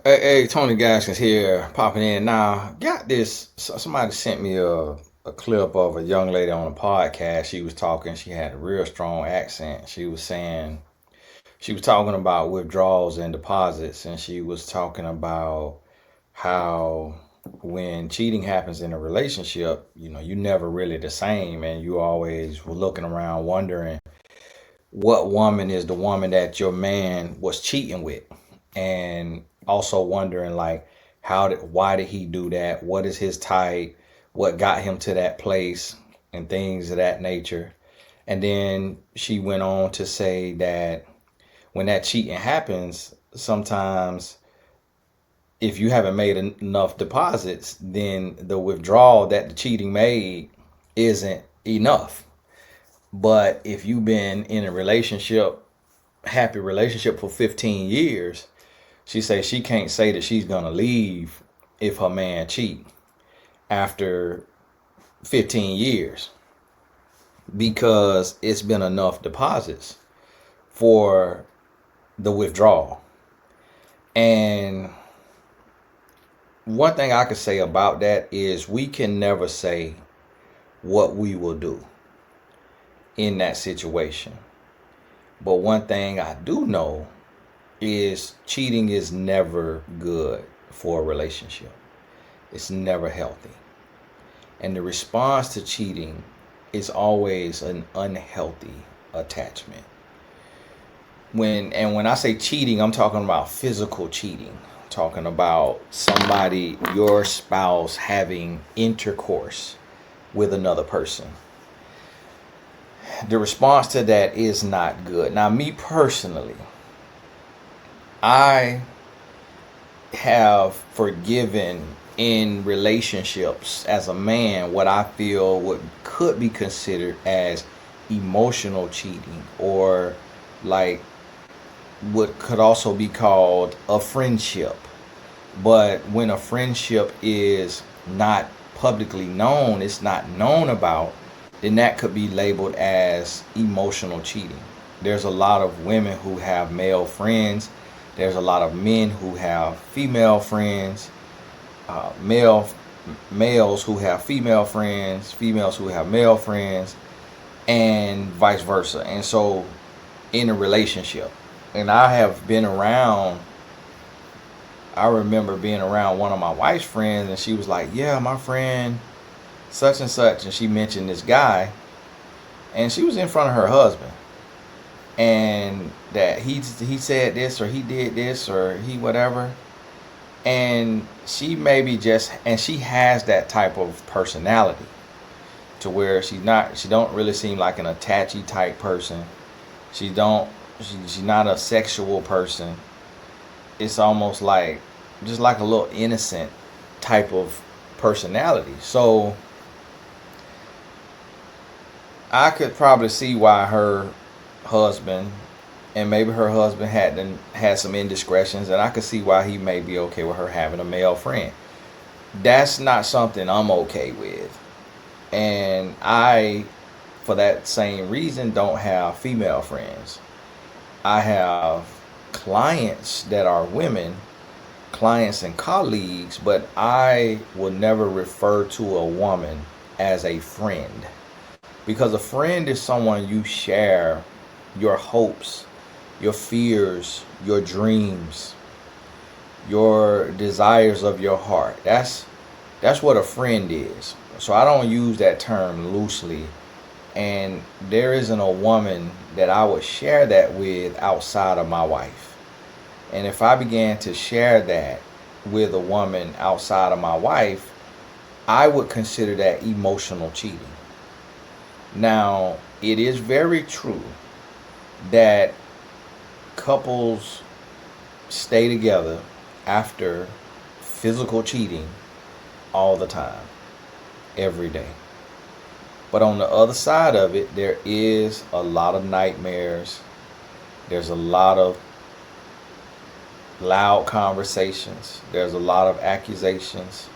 Hey, Tony Gaskins here, popping in now. Got this. Somebody sent me a clip of a young lady on a podcast. She was talking. She had a real strong accent. She was talking about withdrawals and deposits, and she was talking about how when cheating happens in a relationship, you never really the same, and you always were looking around wondering what woman is the woman that your man was cheating with, and also wondering like why did he do that, what is his type, what got him to that place, and things of that nature. And then she went on to say that when that cheating happens, sometimes if you haven't made enough deposits, then the withdrawal that the cheating made isn't enough. But if you've been in a happy relationship for 15 years, she says she can't say that she's gonna leave if her man cheat after 15 years because it's been enough deposits for the withdrawal. And one thing I could say about that is we can never say what we will do in that situation. But one thing I do know is cheating is never good for a relationship. It's never healthy. And the response to cheating is always an unhealthy attachment. When I say cheating, I'm talking about physical cheating. I'm talking about somebody, your spouse, having intercourse with another person. The response to that is not good. Now, me personally, I have forgiven in relationships as a man what I feel could be considered as emotional cheating, or like what could also be called a friendship. But when a friendship is not publicly known, it's not known about, then that could be labeled as emotional cheating. There's a lot of women who have male friends. There's a lot of men who have female friends, males who have female friends, females who have male friends, and vice versa. And so in a relationship, and I remember being around one of my wife's friends, and she was like, yeah, my friend such and such, and she mentioned this guy, and she was in front of her husband, and that he said this, or he did this, or he whatever. And she she has that type of personality to where she don't really seem like an attachy type person. She's not a sexual person. It's almost like just like a little innocent type of personality. So I could probably see why her husband, and maybe her husband had some indiscretions, and I could see why he may be okay with her having a male friend. That's not something I'm okay with. And I, for that same reason, don't have female friends. I have clients that are women, clients and colleagues, but I will never refer to a woman as a friend, because a friend is someone you share your hopes, your fears, your dreams, your desires of your heart. That's what a friend is. So I don't use that term loosely. And there isn't a woman that I would share that with outside of my wife. And if I began to share that with a woman outside of my wife, I would consider that emotional cheating. Now, it is very true that couples stay together after physical cheating all the time, every day. But on the other side of it, there is a lot of nightmares. There's a lot of loud conversations. There's a lot of accusations.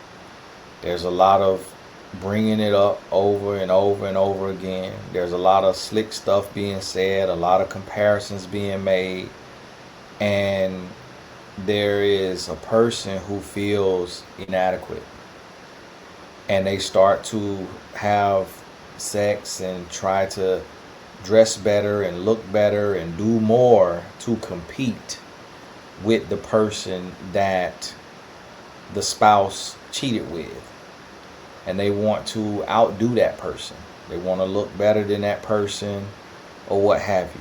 There's a lot of bringing it up over and over and over again. There's a lot of slick stuff being said, a lot of comparisons being made. And there is a person who feels inadequate and they start to have sex and try to dress better and look better and do more to compete with the person that the spouse cheated with. And they want to outdo that person. They want to look better than that person or what have you.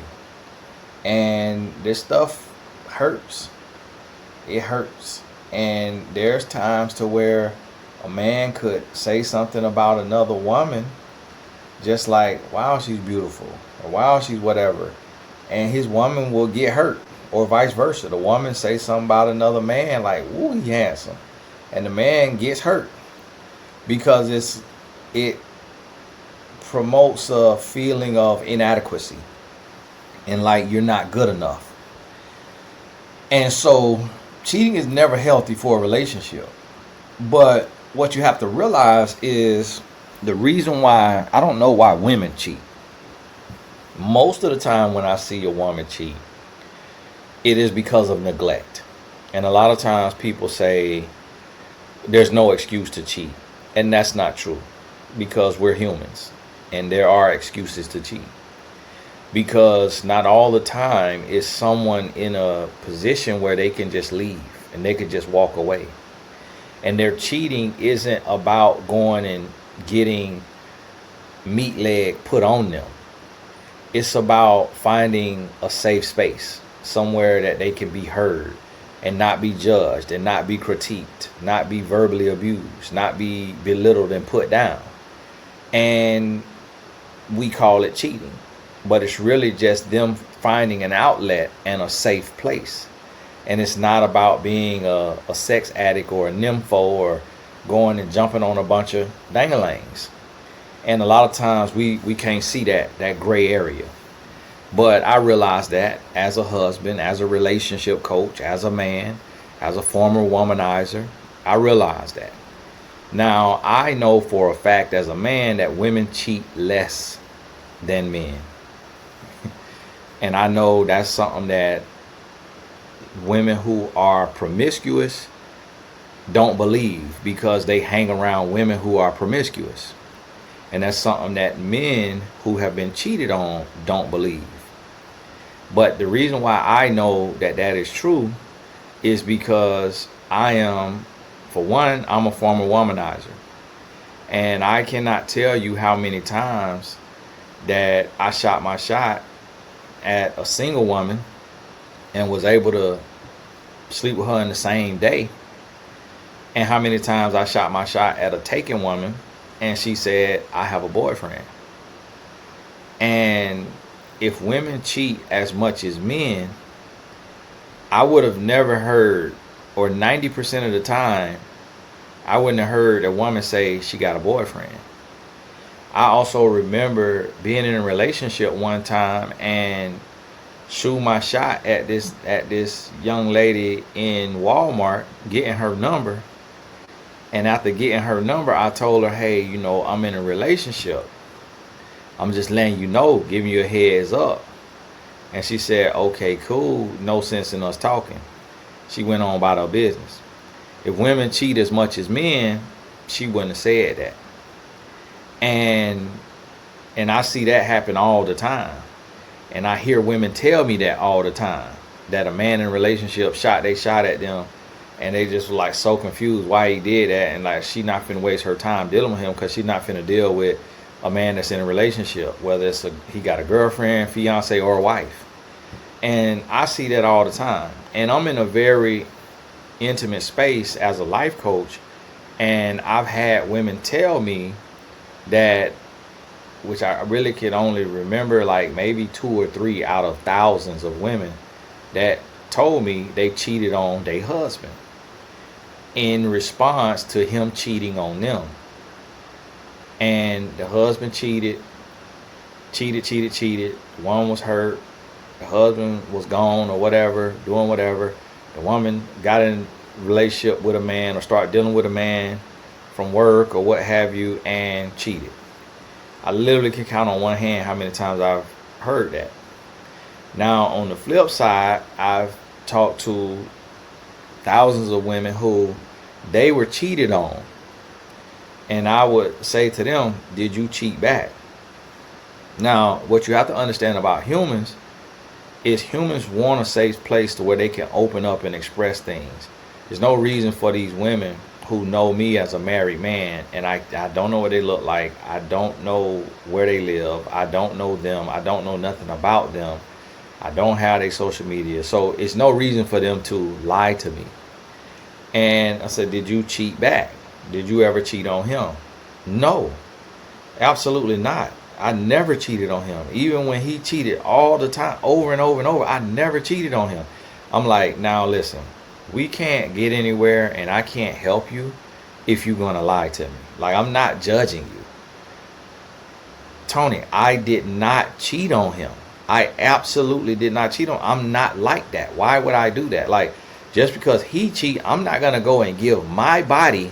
And this stuff hurts. It hurts. And there's times to where a man could say something about another woman, just like, wow, she's beautiful, or wow, she's whatever, and his woman will get hurt, or vice versa. The woman say something about another man, like, ooh, he handsome, and the man gets hurt because it promotes a feeling of inadequacy and like you're not good enough. And so cheating is never healthy for a relationship. But what you have to realize is the reason why, I don't know why women cheat. Most of the time when I see a woman cheat, it is because of neglect. And a lot of times people say there's no excuse to cheat. And that's not true, because we're humans and there are excuses to cheat. Because not all the time is someone in a position where they can just leave and they can just walk away. And their cheating isn't about going and getting meat leg put on them. It's about finding a safe space, somewhere that they can be heard and not be judged and not be critiqued, not be verbally abused, not be belittled and put down. And we call it cheating, but it's really just them finding an outlet and a safe place. And it's not about being a sex addict or a nympho or going and jumping on a bunch of dangalangs. And a lot of times we can't see that gray area. But I realize that as a husband, as a relationship coach, as a man, as a former womanizer, I realize that. Now, I know for a fact as a man that women cheat less than men. And I know that's something that women who are promiscuous don't believe, because they hang around women who are promiscuous. And that's something that men who have been cheated on don't believe. But the reason why I know that that is true is because for one, I'm a former womanizer. And I cannot tell you how many times that I shot my shot at a single woman and was able to sleep with her in the same day. And how many times I shot my shot at a taken woman and she said, I have a boyfriend. And if women cheat as much as men, I would have never heard, or 90% of the time, I wouldn't have heard a woman say she got a boyfriend. I also remember being in a relationship one time and shoot my shot at this young lady in Walmart, getting her number. And after getting her number, I told her, hey, I'm in a relationship. I'm just letting you know, giving you a heads up. And she said, okay, cool. No sense in us talking. She went on about her business. If women cheat as much as men, she wouldn't have said that. And I see that happen all the time. And I hear women tell me that all the time, that a man in a relationship they shot at them, and they just were like so confused why he did that, and like she not finna waste her time dealing with him, because she not finna deal with a man that's in a relationship, whether he got a girlfriend, fiance, or a wife. And I see that all the time. And I'm in a very intimate space as a life coach, and I've had women tell me that, which I really can only remember like maybe 2 or 3 out of thousands of women that told me they cheated on their husband in response to him cheating on them. And the husband cheated. One was hurt. The husband was gone or whatever, doing whatever. The woman got in a relationship with a man or started dealing with a man from work or what have you, and cheated. I literally can count on one hand how many times I've heard that. Now, on the flip side, I've talked to thousands of women who they were cheated on. And I would say to them, did you cheat back? Now, what you have to understand about humans is humans want a safe place to where they can open up and express things. There's no reason for these women who know me as a married man, and I don't know what they look like. I don't know where they live. I don't know them. I don't know nothing about them. I don't have their social media. So it's no reason for them to lie to me. And I said, did you cheat back? Did you ever cheat on him? No, absolutely not. I never cheated on him. Even when he cheated all the time, over and over and over, I never cheated on him. I'm like, now listen, we can't get anywhere and I can't help you if you're going to lie to me. Like, I'm not judging you. Tony, I did not cheat on him. I absolutely did not cheat on him. I'm not like that. Why would I do that? Like, just because he cheat, I'm not going to go and give my body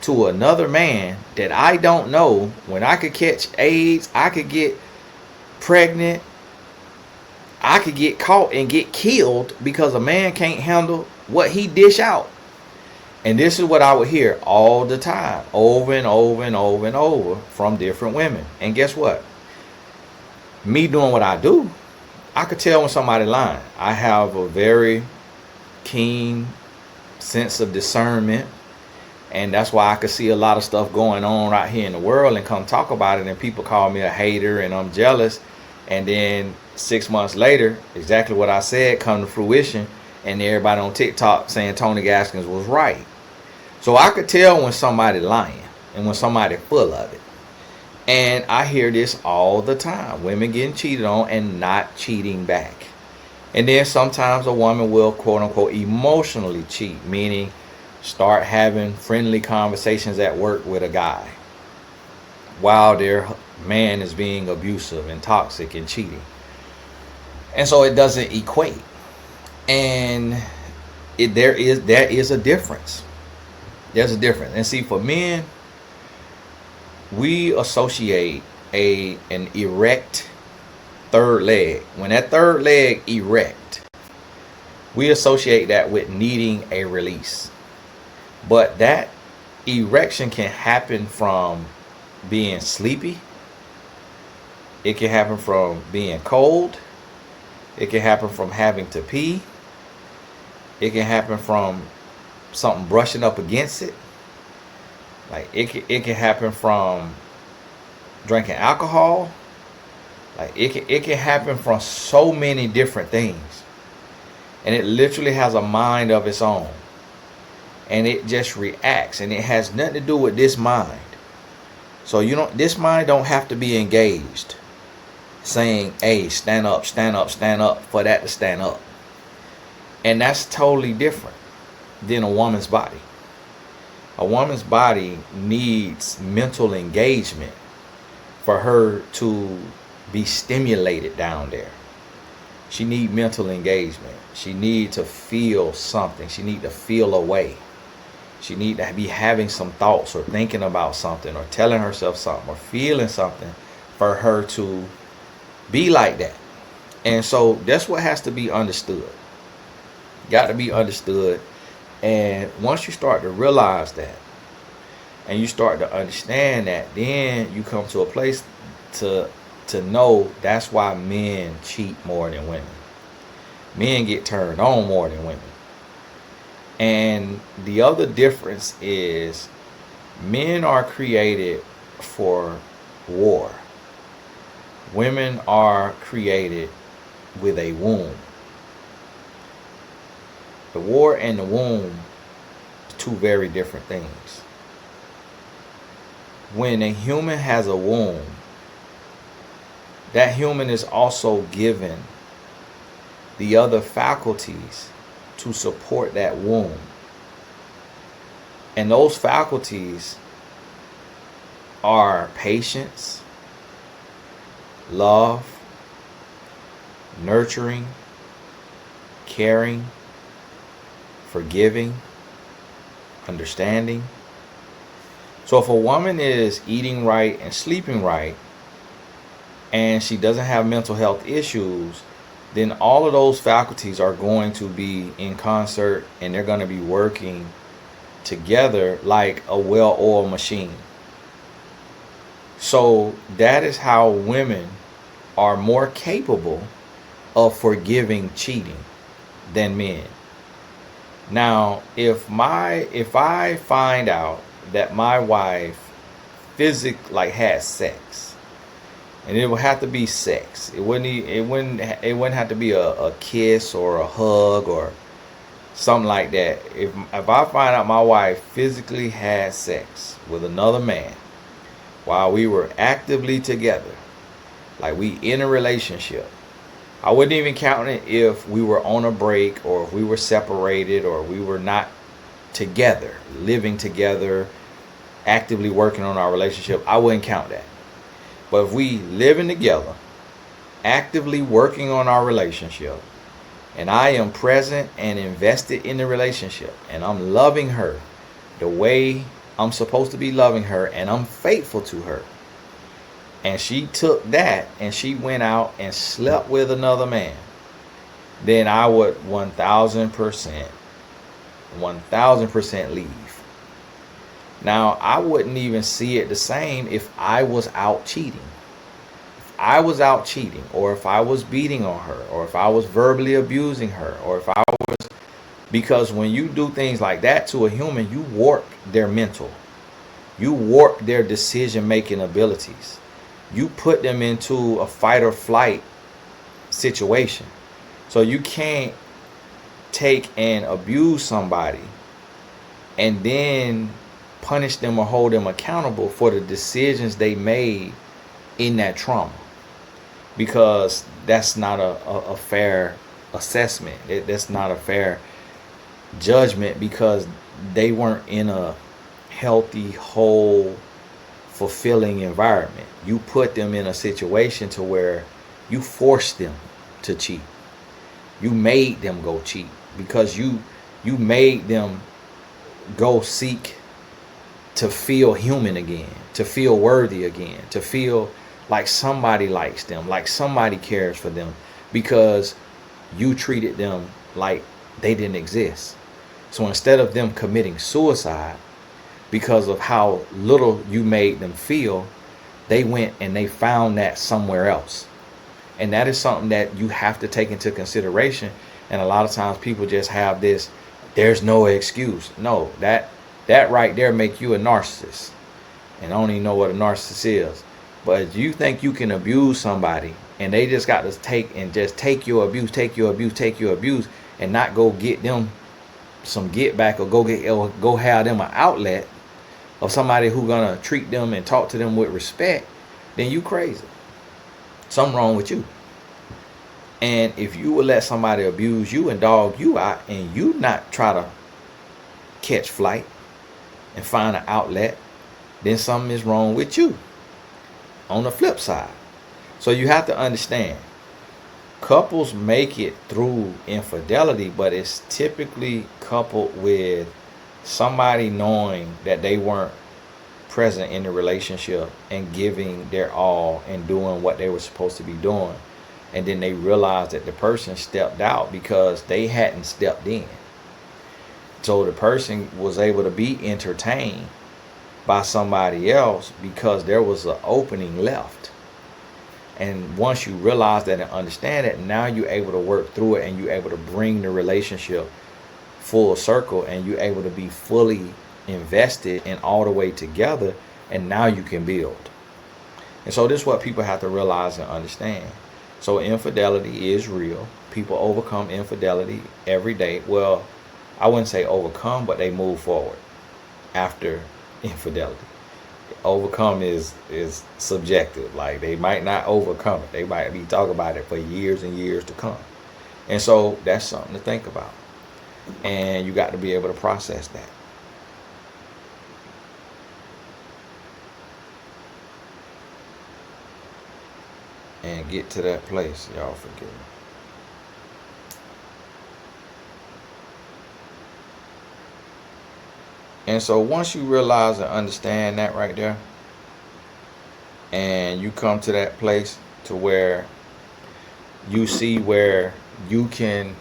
to another man that I don't know, when I could catch AIDS, I could get pregnant, I could get caught and get killed because a man can't handle what he dish out. And this is what I would hear all the time, over and over and over and over from different women. And guess what? Me doing what I do, I could tell when somebody lying. I have a very keen sense of discernment. And that's why I could see a lot of stuff going on right here in the world and come talk about it. And people call me a hater and I'm jealous. And then 6 months later, exactly what I said come to fruition. And everybody on TikTok saying Tony Gaskins was right. So I could tell when somebody lying and when somebody full of it. And I hear this all the time. Women getting cheated on and not cheating back. And then sometimes a woman will, quote unquote, emotionally cheat, meaning start having friendly conversations at work with a guy while their man is being abusive and toxic and cheating. And so it doesn't equate. And there is a difference. There's a difference. And see, for men, we associate an erect third leg. When that third leg erect, we associate that with needing a release. But that erection can happen from being sleepy. It can happen from being cold. It can happen from having to pee. It can happen from something brushing up against it. Like it can happen from drinking alcohol. Like it can happen from so many different things. And it literally has a mind of its own. And it just reacts, and it has nothing to do with this mind. So this mind don't have to be engaged saying, hey, stand up, stand up, stand up, for that to stand up. And that's totally different than a woman's body. A woman's body needs mental engagement for her to be stimulated down there. She needs mental engagement. She needs to feel something. She needs to feel a way. She needs to be having some thoughts or thinking about something or telling herself something or feeling something for her to be like that. And so that's what has to be understood. Got to be understood. And once you start to realize that and you start to understand that, then you come to a place to know that's why men cheat more than women. Men get turned on more than women. And the other difference is men are created for war. Women are created with a womb. The war and the womb are two very different things. When a human has a womb, that human is also given the other faculties to support that womb. And those faculties are patience, love, nurturing, caring, forgiving, understanding. So if a woman is eating right and sleeping right, and she doesn't have mental health issues, then all of those faculties are going to be in concert, and they're going to be working together like a well-oiled machine. So that is how women are more capable of forgiving cheating than men. Now, if I find out that my wife physically had sex, and it would have to be sex. It wouldn't have to be a kiss or a hug or something like that. If I find out my wife physically had sex with another man while we were actively together, like we in a relationship, I wouldn't even count it if we were on a break or if we were separated or we were not together, living together, actively working on our relationship. I wouldn't count that. But if we living together, actively working on our relationship, and I am present and invested in the relationship, and I'm loving her the way I'm supposed to be loving her, and I'm faithful to her, and she took that and she went out and slept with another man, then I would 1000% leave. Now, I wouldn't even see it the same if I was out cheating. If I was out cheating, or if I was beating on her, or if I was verbally abusing her, or if I was, because when you do things like that to a human, you warp their mental. You warp their decision-making abilities. You put them into a fight or flight situation. So you can't take and abuse somebody and then punish them or hold them accountable for the decisions they made in that trauma, because that's not a fair assessment. That's not a fair judgment, because they weren't in a healthy, whole, fulfilling environment. You put them in a situation to where you forced them to cheat. You made them go cheat because you made them go seek to feel human again, to feel worthy again, to feel like somebody likes them, like somebody cares for them, because you treated them like they didn't exist. So instead of them committing suicide because of how little you made them feel, they went and they found that somewhere else. And that is something that you have to take into consideration. And a lot of times people just have this, there's no excuse. No, that right there make you a narcissist. And I don't even know what a narcissist is. But you think you can abuse somebody and they just got to take your abuse, and not go get them some get back, or go have them an outlet of somebody who gonna treat them and talk to them with respect, then you crazy. Something wrong with you. And if you would let somebody abuse you and dog you out, and you not try to catch flight and find an outlet, then something is wrong with you on the flip side. So you have to understand, couples make it through infidelity, but it's typically coupled with somebody knowing that they weren't present in the relationship and giving their all and doing what they were supposed to be doing. And then they realized that the person stepped out because they hadn't stepped in. So the person was able to be entertained by somebody else because there was an opening left. And once you realize that and understand it, now you're able to work through it, and you're able to bring the relationship full circle, and you're able to be fully invested and all the way together, and now you can build. And so this is what people have to realize and understand. So infidelity is real. People overcome infidelity every day. Well, I wouldn't say overcome, but they move forward after infidelity. Overcome is subjective. Like, they might not overcome it. They might be talking about it for years and years to come. And so that's something to think about. And you got to be able to process that. And get to that place. Y'all forgive me. And so once you realize and understand that right there, and you come to that place to where you see where you can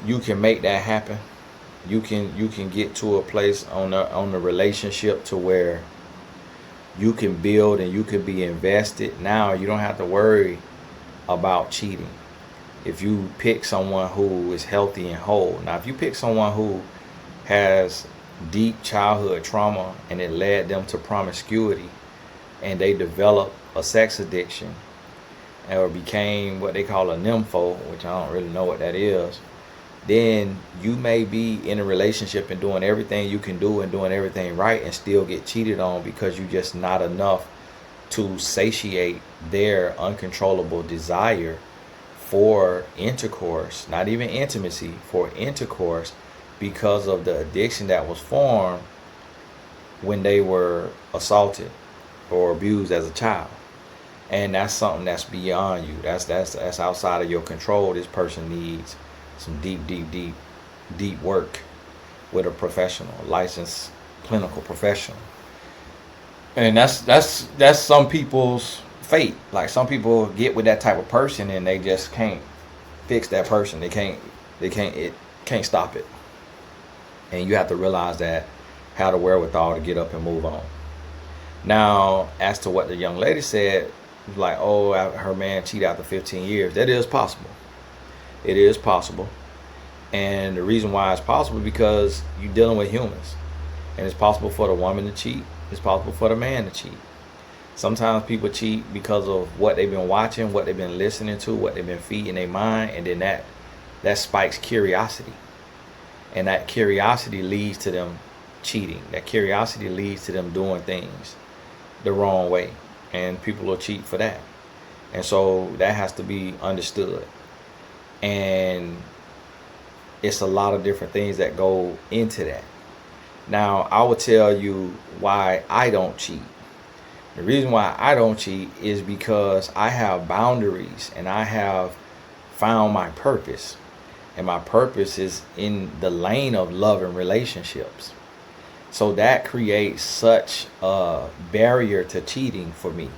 you can make that happen. You can get to a place on the relationship to where you can build and you can be invested. Now you don't have to worry about cheating. If you pick someone who is healthy and whole. Now if you pick someone who has deep childhood trauma and it led them to promiscuity and they develop a sex addiction or became what they call a nympho, which I don't really know what that is, then you may be in a relationship and doing everything you can do and doing everything right and still get cheated on because you're just not enough to satiate their uncontrollable desire for intercourse, not even intimacy, for intercourse, because of the addiction that was formed when they were assaulted or abused as a child. And that's something that's beyond you. That's outside of your control. This person needs some deep work with a professional, licensed clinical professional. And that's some people's fate. Like some people get with that type of person and they just can't fix that person. It can't stop it. And you have to realize that, have the wherewithal to get up and move on. Now, as to what the young lady said, like, oh, her man cheated after 15 years. That is possible. It is possible. And the reason why it's possible is because you're dealing with humans. And it's possible for the woman to cheat. It's possible for the man to cheat. Sometimes people cheat because of what they've been watching, what they've been listening to, what they've been feeding their mind, and then that spikes curiosity. And that curiosity leads to them cheating. That curiosity leads to them doing things the wrong way. And people will cheat for that. And so that has to be understood. And it's a lot of different things that go into that. Now, I will tell you why I don't cheat. The reason why I don't cheat is because I have boundaries and I have found my purpose. And my purpose is in the lane of love and relationships. So that creates such a barrier to cheating for me,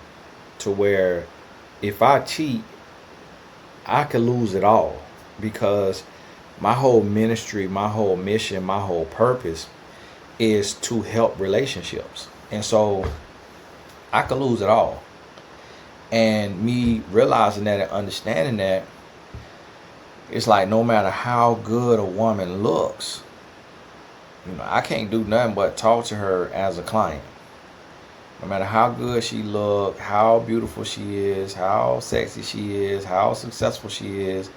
to where if I cheat, I could lose it all, because my whole ministry, my whole mission, my whole purpose is to help relationships. And so I could lose it all. And me realizing that and understanding that, it's like no matter how good a woman looks, I can't do nothing but talk to her as a client. No matter how good she looks, how beautiful she is, how sexy she is, how successful she is,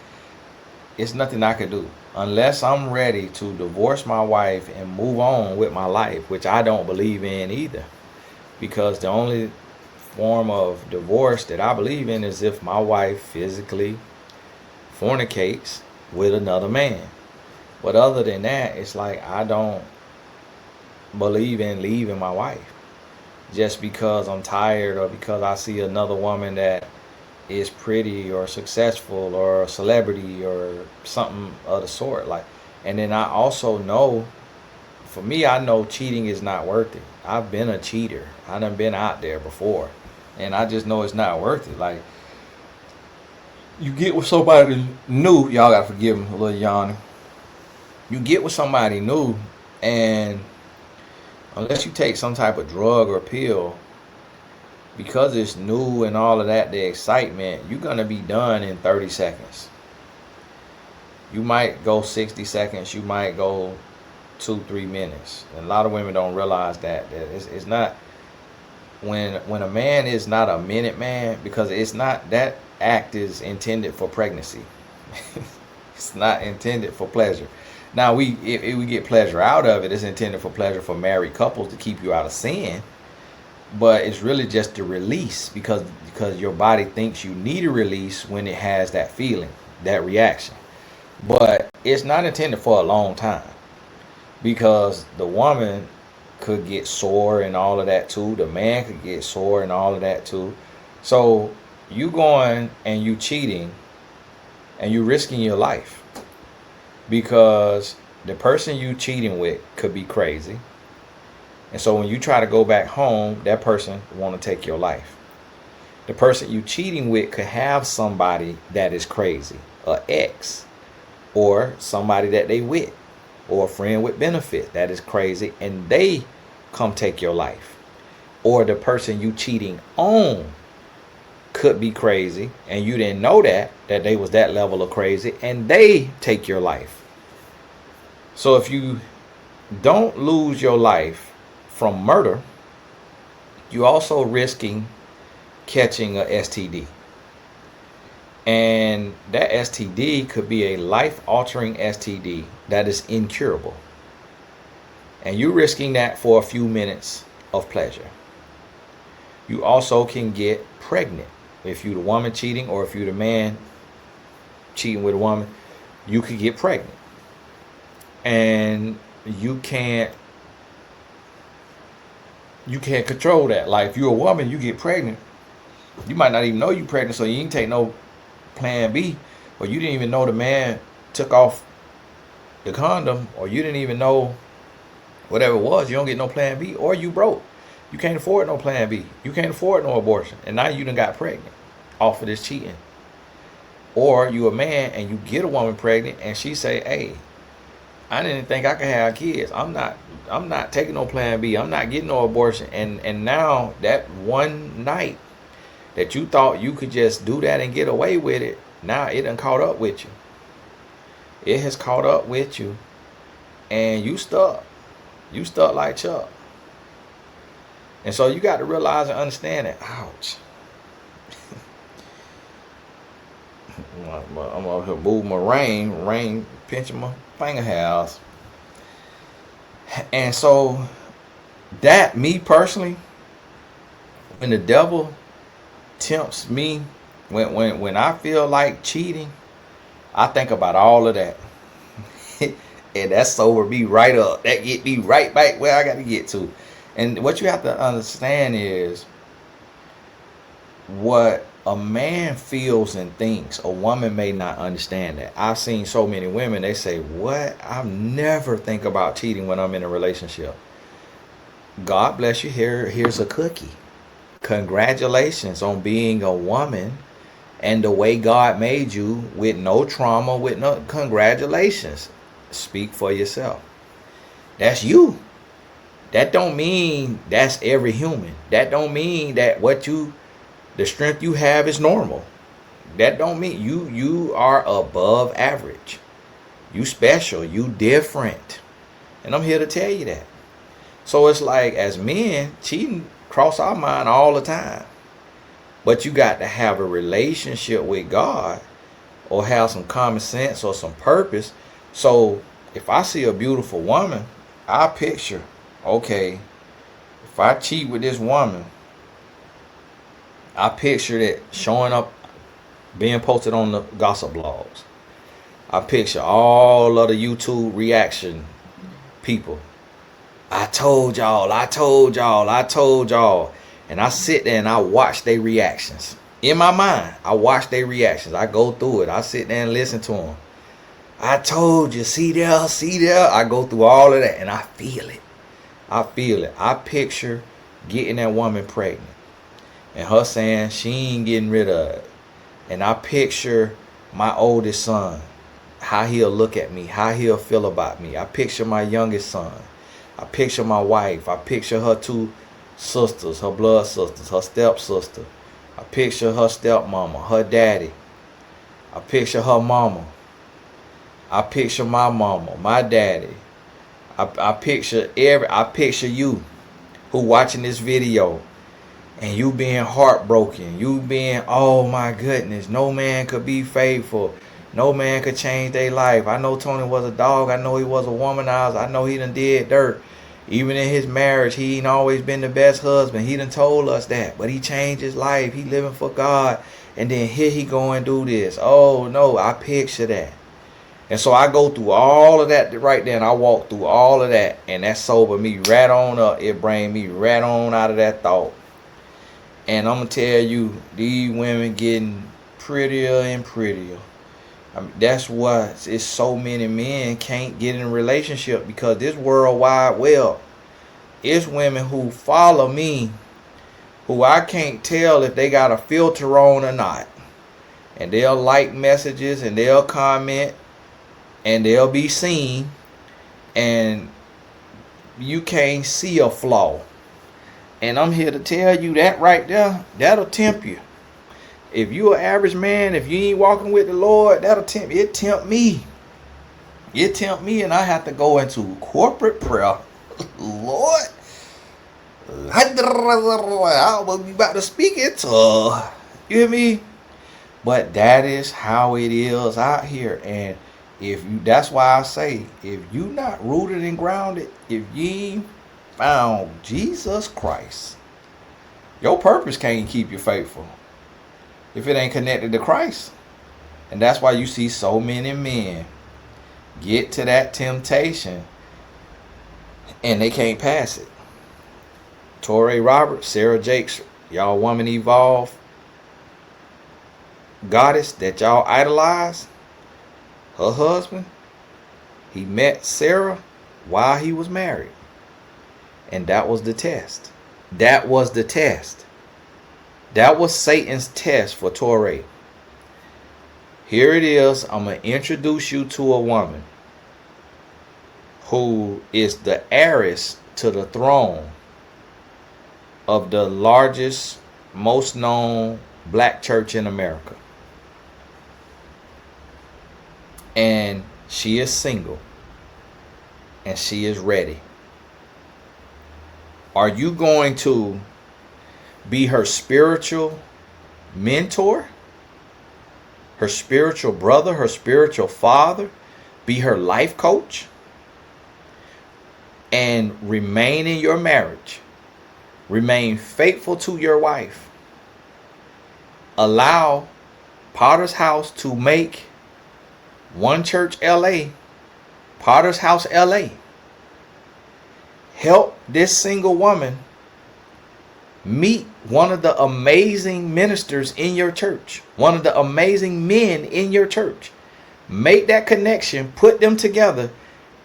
it's nothing I can do. Unless I'm ready to divorce my wife and move on with my life, which I don't believe in either. Because the only form of divorce that I believe in is if my wife physically fornicates with another man. But other than that, it's like I don't believe in leaving my wife just because I'm tired or because I see another woman that is pretty or successful or a celebrity or something of the sort. Like, and then I also know, for me, I know cheating is not worth it. I've been a cheater. I done been out there before, and I just know it's not worth it. Like, you get with somebody new, y'all gotta forgive him, a little yawning. You get with somebody new, and unless you take some type of drug or pill, because it's new and all of that, the excitement, you're gonna be done in 30 seconds. You might go 60 seconds, you might go 2-3 minutes. And a lot of women don't realize that it's not, when a man is not a minute man, because it's not, that act is intended for pregnancy. It's not intended for pleasure. Now if we get pleasure out of it, it's intended for pleasure for married couples to keep you out of sin. But it's really just the release, because your body thinks you need a release when it has that feeling, that reaction. But it's not intended for a long time, because the woman could get sore and all of that too. The man could get sore and all of that too. So you going and you cheating and you risking your life, because the person you cheating with could be crazy. And so when you try to go back home, that person want to take your life. The person you cheating with could have somebody that is crazy, a ex, or somebody that they with, or a friend with benefit that is crazy, and they come take your life. Or the person you cheating on could be crazy, and you didn't know that they was that level of crazy, and they take your life. So if you don't lose your life from murder, you also risking catching a STD. And that STD could be a life-altering STD that is incurable. And you're risking that for a few minutes of pleasure. You also can get pregnant. If you're the woman cheating, or if you're the man cheating with a woman, you could get pregnant. And you can't control that. Like, if you're a woman, you get pregnant, you might not even know you're pregnant, so you ain't take no plan B, or you didn't even know the man took off the condom, or you didn't even know whatever it was. You don't get no plan B, or you broke. You can't afford no plan B. You can't afford no abortion, and now you done got pregnant off of this cheating. Or you a man and you get a woman pregnant, and she say, "Hey, I didn't think I could have kids. I'm not taking no plan B. I'm not getting no abortion." And now that one night that you thought you could just do that and get away with it, now it done caught up with you. It has caught up with you, and you stuck. You stuck like Chuck. And so you got to realize and understand that. Ouch. I'm up here moving my rain pinching my finger hairs. And so that, me personally, when the devil tempts me, when I feel like cheating, I think about all of that. And that sober me right up. That get me right back where I got to get to. And what you have to understand is, what a man feels and thinks, a woman may not understand that. I've seen so many women, they say, "What? I never think about cheating when I'm in a relationship." God bless you. Here's a cookie. Congratulations on being a woman and the way God made you, with no trauma, with no, congratulations. Speak for yourself. That's you. That don't mean that's every human. That don't mean that the strength you have is normal. That don't mean you are above average. You special. You different. And I'm here to tell you that. So it's like, as men, cheating cross our mind all the time. But you got to have a relationship with God, or have some common sense or some purpose. So if I see a beautiful woman, I picture, okay, if I cheat with this woman, I picture that showing up, being posted on the gossip blogs. I picture all of the YouTube reaction people. I told y'all. And I sit there and I watch their reactions. In my mind, I watch their reactions. I go through it. I sit there and listen to them. I told you, see there. I go through all of that and I feel it. I picture getting that woman pregnant and her saying she ain't getting rid of it. And I picture my oldest son, how he'll look at me, how he'll feel about me. I picture my youngest son. I picture my wife. I picture her two sisters, her blood sisters, her stepsister. I picture her stepmama, her daddy. I picture her mama. I picture my mama, my daddy. I picture you who watching this video, and you being heartbroken. You being, oh my goodness, no man could be faithful. No man could change their life. I know Tony was a dog. I know he was a womanizer. I know he done did dirt. Even in his marriage, he ain't always been the best husband. He done told us that. But he changed his life. He living for God. And then here he go and do this. Oh no, I picture that. And so I go through all of that right there, and I walk through all of that, and that sober me right on up. It bring me right on out of that thought. And I'm going to tell you, these women getting prettier and prettier. I mean, that's what it's so many men can't get in a relationship, because this World Wide Web, it's women who follow me, who I can't tell if they got a filter on or not. And they'll like messages and they'll comment and they'll be seen, and you can't see a flaw. And I'm here to tell you that right there, that'll tempt you. If you're an average man, if you ain't walking with the Lord, that'll tempt you. It tempt me. It tempt me, and I have to go into corporate prayer. Lord, I will be about to speak it. You hear me? But that is how it is out here. And if you, that's why I say, if you not rooted and grounded, if you found Jesus Christ, your purpose can't keep you faithful if it ain't connected to Christ. And that's why you see so many men get to that temptation and they can't pass it. Torrey Roberts, Sarah Jakes, y'all woman evolve goddess that y'all idolize, her husband, he met Sarah while he was married. And that was the test. That was the test. That was Satan's test for Torrey. Here it is. I'm going to introduce you to a woman who is the heiress to the throne of the largest, most known black church in America. And she is single. And she is ready. Are you going to be her spiritual mentor? Her spiritual brother? Her spiritual father? Be her life coach? And remain in your marriage. Remain faithful to your wife. Allow Potter's House to make One Church LA Potter's House LA. Help this single woman meet one of the amazing ministers in your church. One of the amazing men in your church. Make that connection. Put them together.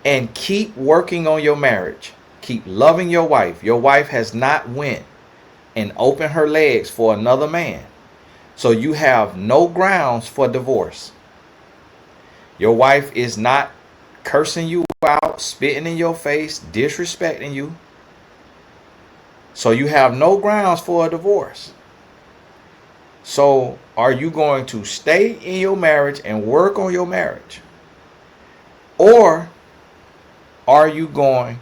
And keep working on your marriage. Keep loving your wife. Your wife has not went and opened her legs for another man. So you have no grounds for divorce. Your wife is not cursing you out, spitting in your face, disrespecting you. So you have no grounds for a divorce. So are you going to stay in your marriage and work on your marriage? Or are you going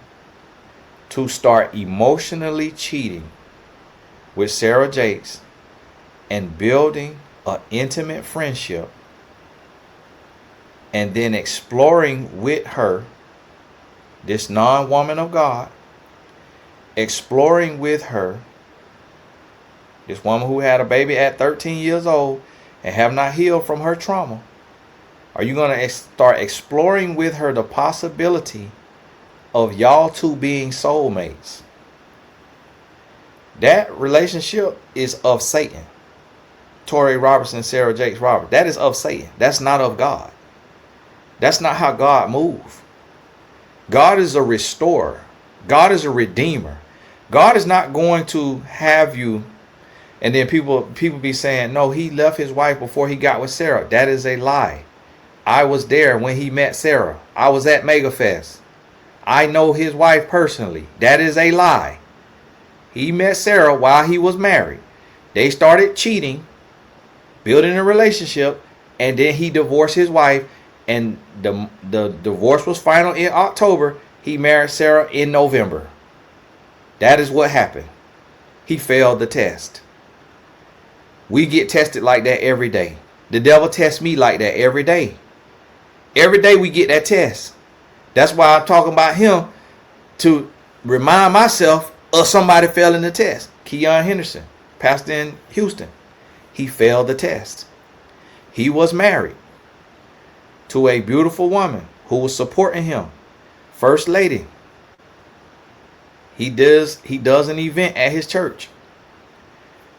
to start emotionally cheating with Sarah Jakes and building an intimate friendship and then exploring with her, this non-woman of God, exploring with her, this woman who had a baby at 13 years old and have not healed from her trauma? Are you going to start exploring with her the possibility of y'all two being soulmates? That relationship is of Satan. Torrey Robertson and Sarah Jakes Roberts. That is of Satan. That's not of God. That's not how God moves. God is a restorer. God is a redeemer. God is not going to have you, and then people be saying, no, he left his wife before he got with Sarah. That is a lie. I was there when he met Sarah. I was at MegaFest. I know his wife personally. That is a lie. He met Sarah while he was married. They started cheating, building a relationship, and then he divorced his wife, and the divorce was final in October. He married Sarah in November. That is what happened. He failed the test. We get tested like that every day. The devil tests me like that every day. Every day we get that test. That's why I'm talking about him, to remind myself of somebody failing the test. Keon Henderson, pastor in Houston. He failed the test. He was married to a beautiful woman who was supporting him. First lady. He does an event at his church.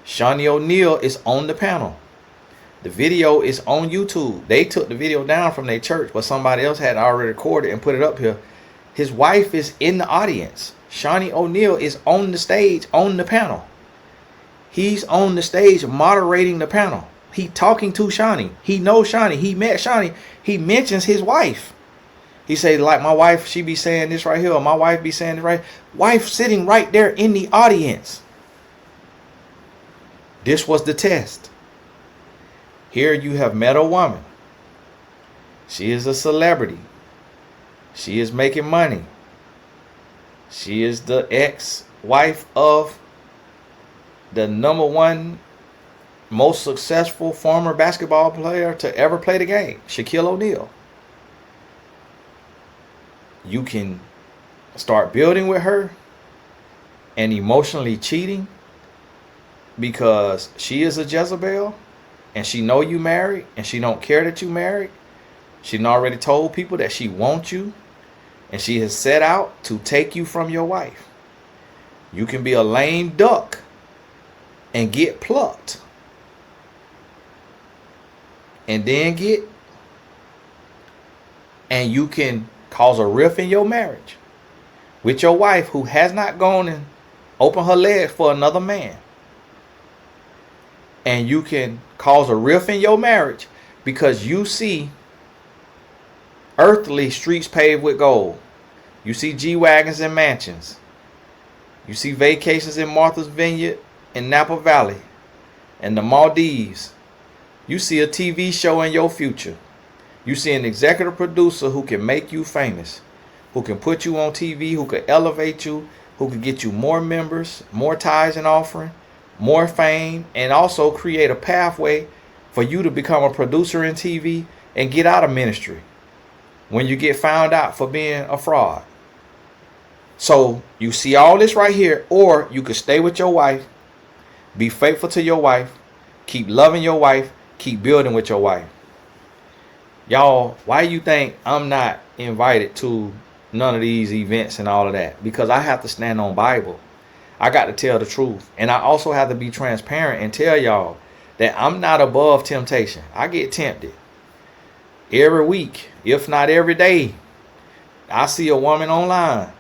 Shawnee O'Neal is on the panel. The video is on YouTube. They took the video down from their church, but somebody else had already recorded and put it up here. His wife is in the audience. Shawnee O'Neal is on the stage, on the panel. He's on the stage moderating the panel. He talking to Shawnee. He knows Shawnee. He met Shawnee. He mentions his wife. He say, like, my wife, she be saying this right here, or my wife be saying this right. Wife sitting right there in the audience. This was the test. Here you have met a woman. She is a celebrity. She is making money. She is the ex-wife of the #1 most successful former basketball player to ever play the game, Shaquille O'Neal. You can start building with her and emotionally cheating because she is a Jezebel and she know you married and she don't care that you married. She already told people that she wants you and she has set out to take you from your wife. You can be a lame duck and get plucked and then you can cause a rift in your marriage with your wife who has not gone and opened her legs for another man. And you can cause a rift in your marriage because you see earthly streets paved with gold. You see G-Wagons and mansions. You see vacations in Martha's Vineyard in Napa Valley and the Maldives. You see a TV show in your future. You see an executive producer who can make you famous, who can put you on TV, who can elevate you, who can get you more members, more tithes and offering, more fame, and also create a pathway for you to become a producer in TV and get out of ministry when you get found out for being a fraud. So you see all this right here, or you could stay with your wife, be faithful to your wife, keep loving your wife, keep building with your wife. Y'all, why you think I'm not invited to none of these events and all of that? Because I have to stand on Bible. I got to tell the truth. And I also have to be transparent and tell y'all that I'm not above temptation. I get tempted every week, if not every day. I see a woman online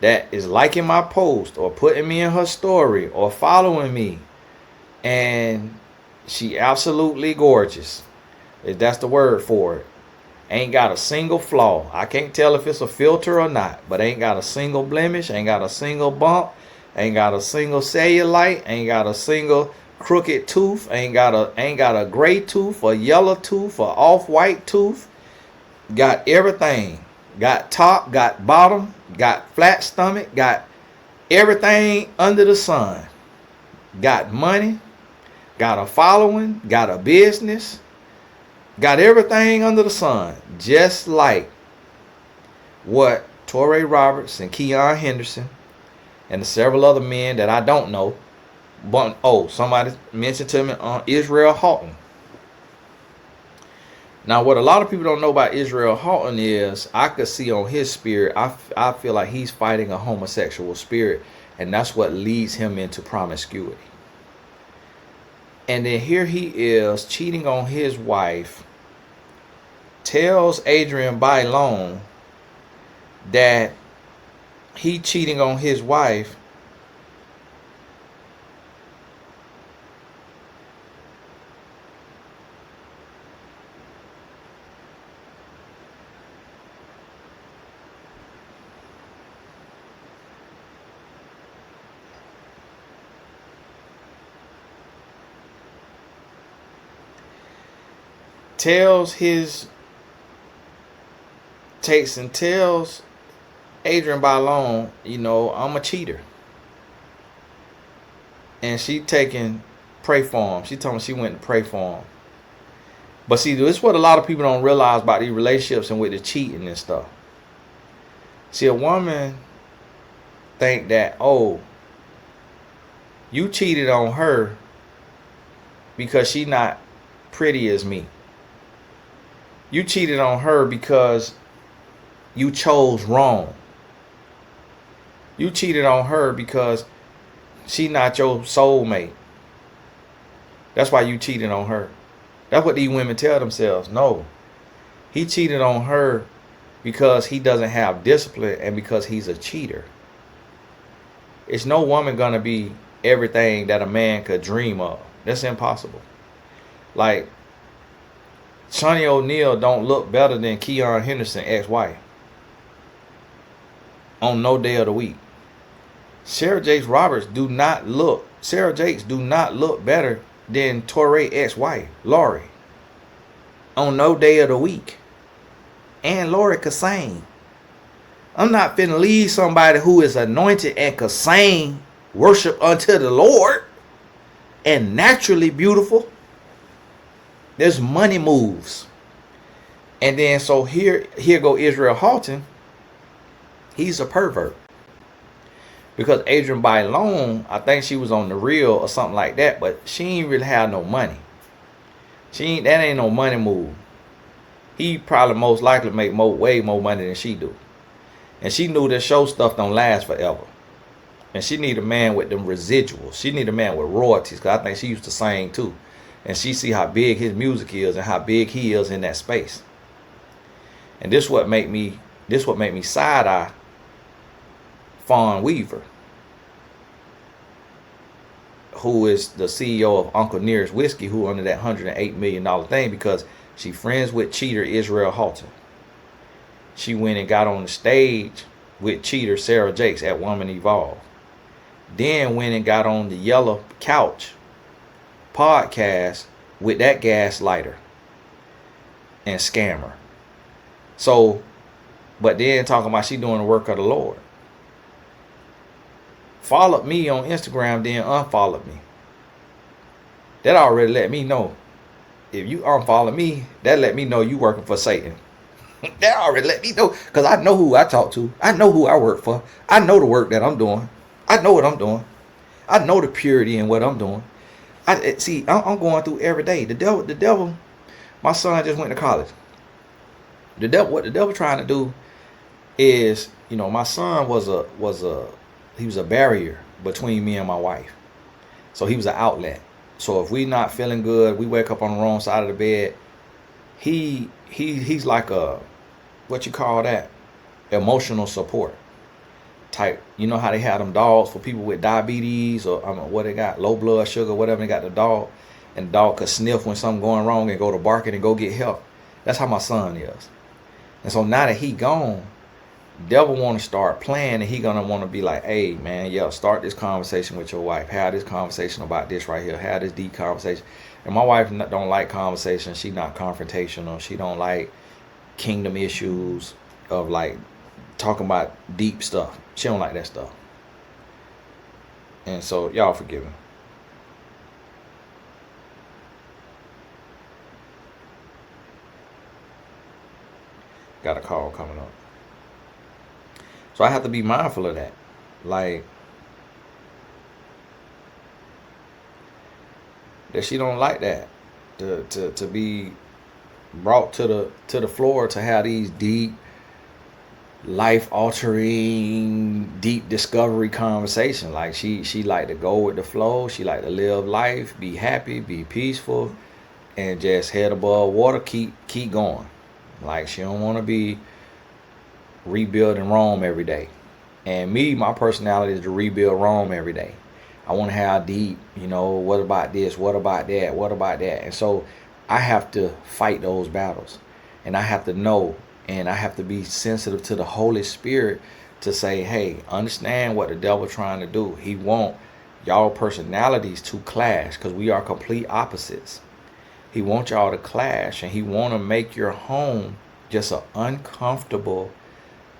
that is liking my post or putting me in her story or following me. And she absolutely gorgeous. If that's the word for it. Ain't got a single flaw. I can't tell if it's a filter or not, but ain't got a single blemish, ain't got a single bump, ain't got a single cellulite, ain't got a single crooked tooth, ain't got a gray tooth, a yellow tooth, a off-white tooth. Got everything. Got top, got bottom, got flat stomach, got everything under the sun. Got money, got a following, got a business. Got everything under the sun, just like what Torrey Roberts and Keon Henderson and several other men that I don't know. But somebody mentioned to me on Israel Houghton. Now, what a lot of people don't know about Israel Houghton is I could see on his spirit, I feel like he's fighting a homosexual spirit, and that's what leads him into promiscuity. And then here he is cheating on his wife, tells Adrian Bailon that he cheating on his wife. Tells Adrian Bailon, I'm a cheater. And she pray for him. She told me she went to pray for him. But see, this is what a lot of people don't realize about these relationships and with the cheating and stuff. See, a woman think that, you cheated on her because she not pretty as me. You cheated on her because you chose wrong. You cheated on her because she not your soulmate. That's why you cheated on her. That's what these women tell themselves. No. He cheated on her because he doesn't have discipline and because he's a cheater. It's no woman going to be everything that a man could dream of. That's impossible. Like, Shawnee O'Neal don't look better than Keon Henderson ex-wife on no day of the week. Sarah Jakes do not look better than Torrey ex-wife, Lori, on no day of the week. And Lori could sing. I'm not finna leave somebody who is anointed and could sing, worship unto the Lord, and naturally beautiful. There's money moves. And then so here go Israel Houghton. He's a pervert. Because Adrienne Bailon, I think she was on The Real or something like that, but she ain't really have no money. That ain't no money move. He probably most likely make way more money than she do. And she knew that show stuff don't last forever. And she need a man with them residuals. She need a man with royalties, because I think she used to sing too. And she see how big his music is and how big he is in that space. And this what make me side eye Fawn Weaver, who is the CEO of Uncle Nearest Whiskey, who under that $108 million thing, because she friends with cheater Israel Houghton. She went and got on the stage with cheater Sarah Jakes at Woman Evolve. Then went and got on the Yellow Couch podcast with that gaslighter and scammer. So, but then talking about she doing the work of the Lord. Followed me on Instagram, then unfollowed me. That already let me know. If you unfollow me, that let me know you working for Satan. That already let me know, because I know who I talk to. I know who I work for. I know the work that I'm doing. I know what I'm doing. I know the purity in what I'm doing. I'm going through every day. The devil. My son just went to college. What the devil trying to do is, my son was a barrier between me and my wife. So he was an outlet. So if we not feeling good, we wake up on the wrong side of the bed, he's like a, what you call that, emotional support type. You know how they have them dogs for people with diabetes, or what they got, low blood sugar, whatever. They got the dog, and the dog could sniff when something going wrong and go to barking and go get help. That's how my son is. And so now that he gone, devil want to start playing, and he gonna want to be like, hey man, start this conversation with your wife, have this conversation about this right here, have this deep conversation. And my wife don't like conversation. She not confrontational. She don't like kingdom issues of like talking about deep stuff. She don't like that stuff. And so y'all forgive me. Got a call coming up. So I have to be mindful of that. Like, that she don't like that. To be brought to the floor to have these deep, life altering, deep discovery conversations. Like she like to go with the flow. She like to live life, be happy, be peaceful, and just head above water, keep going. Like she don't want to be rebuilding Rome every day. And me, my personality is to rebuild Rome every day. I want to have deep, what about this? What about that? What about that? And so I have to fight those battles. And I have to know, and I have to be sensitive to the Holy Spirit to say, hey, understand what the devil trying to do. He want y'all personalities to clash, because we are complete opposites. He wants y'all to clash, and he want to make your home just an uncomfortable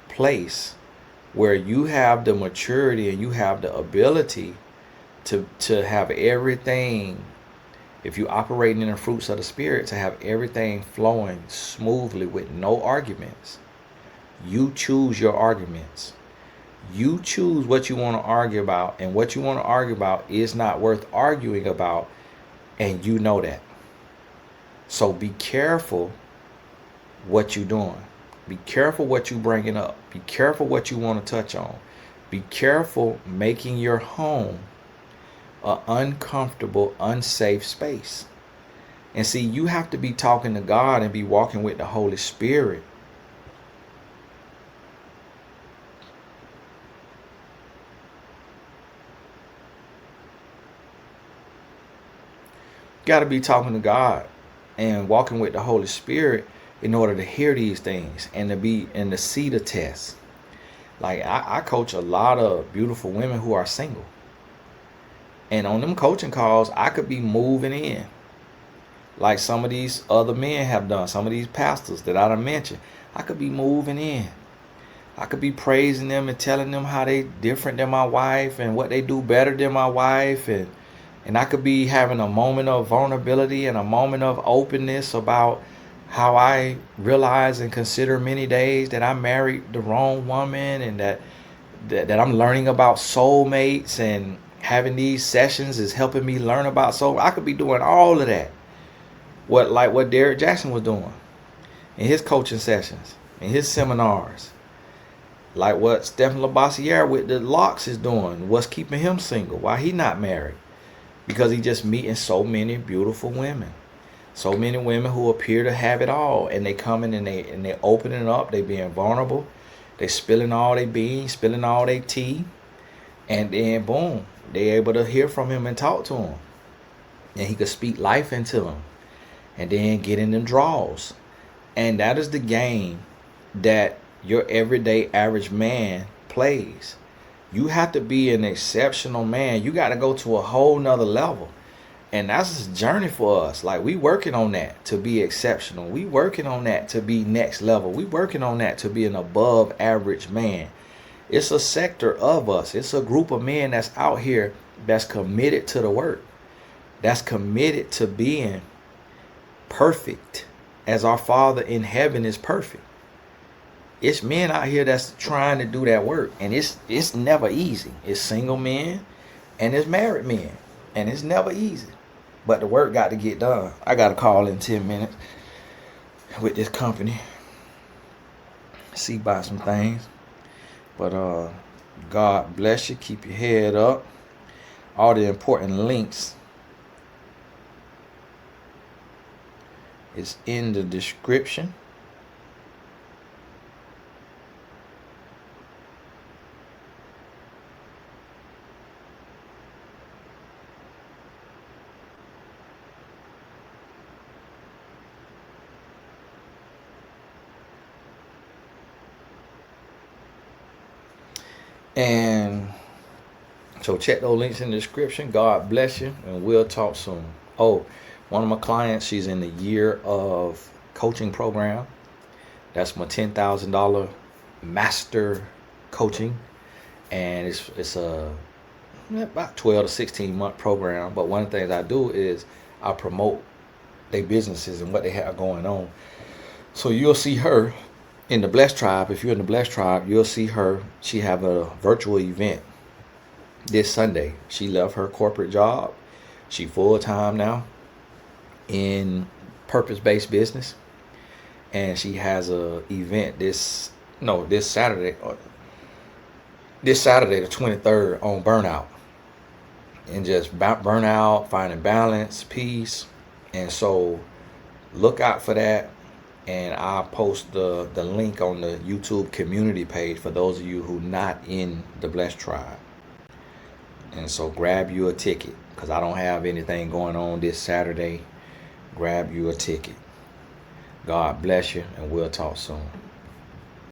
place where you have the maturity and you have the ability to have everything, if you operating in the fruits of the Spirit, to have everything flowing smoothly with no arguments. You choose your arguments. You choose what you want to argue about, and what you want to argue about is not worth arguing about, and you know that. So be careful what you're doing. Be careful what you're bringing up. Be careful what you want to touch on. Be careful making your home an uncomfortable, unsafe space. And see, you have to be talking to God and be walking with the Holy Spirit. got to be talking to God and walking with the Holy Spirit in order to hear these things and to see the test. Like I coach a lot of beautiful women who are single. And on them coaching calls, I could be moving in. Like some of these other men have done, some of these pastors that I done mentioned. I could be moving in. I could be praising them and telling them how they different than my wife and what they do better than my wife. And I could be having a moment of vulnerability and a moment of openness about how I realize and consider many days that I married the wrong woman, and that I'm learning about soulmates, and having these sessions is helping me learn about soul. I could be doing all of that. What Derek Jackson was doing in his coaching sessions, in his seminars. Like what Stephen Labossiere with the locks is doing. What's keeping him single? Why he not married? Because he just meeting so many beautiful women. So many women who appear to have it all. And they coming and they opening up. They being vulnerable. They spilling all their beans, spilling all their tea. And then boom, they able to hear from him and talk to him. And he could speak life into them. And then get in them draws. And that is the game that your everyday average man plays. You have to be an exceptional man. You got to go to a whole nother level. And that's a journey for us. Like we working on that to be exceptional. We working on that to be next level. We working on that to be an above average man. It's a sector of us. It's a group of men that's out here that's committed to the work. That's committed to being perfect as our Father in heaven is perfect. It's men out here that's trying to do that work, and it's never easy. It's single men and it's married men, and it's never easy. But the work got to get done. I got a call in 10 minutes with this company. See about some things. But God bless you. Keep your head up. All the important links is in the description. And so check those links in the description. God bless you, and we'll talk soon. Oh, one of my clients, she's in the year of coaching program. That's my $10,000 master coaching. And it's a about 12 to 16 month program. But one of the things I do is I promote their businesses and what they have going on. So you'll see her in the Blessed Tribe. If you're in the Blessed Tribe, you'll see her. She have a virtual event this Sunday. She left her corporate job. She full-time now in purpose-based business. And she has a event this Saturday the 23rd on burnout. And just burnout, finding balance, peace. And so look out for that. And I'll post the link on the YouTube community page for those of you who not in the Blessed Tribe. And so grab you a ticket, because I don't have anything going on this Saturday. Grab you a ticket. God bless you, and we'll talk soon.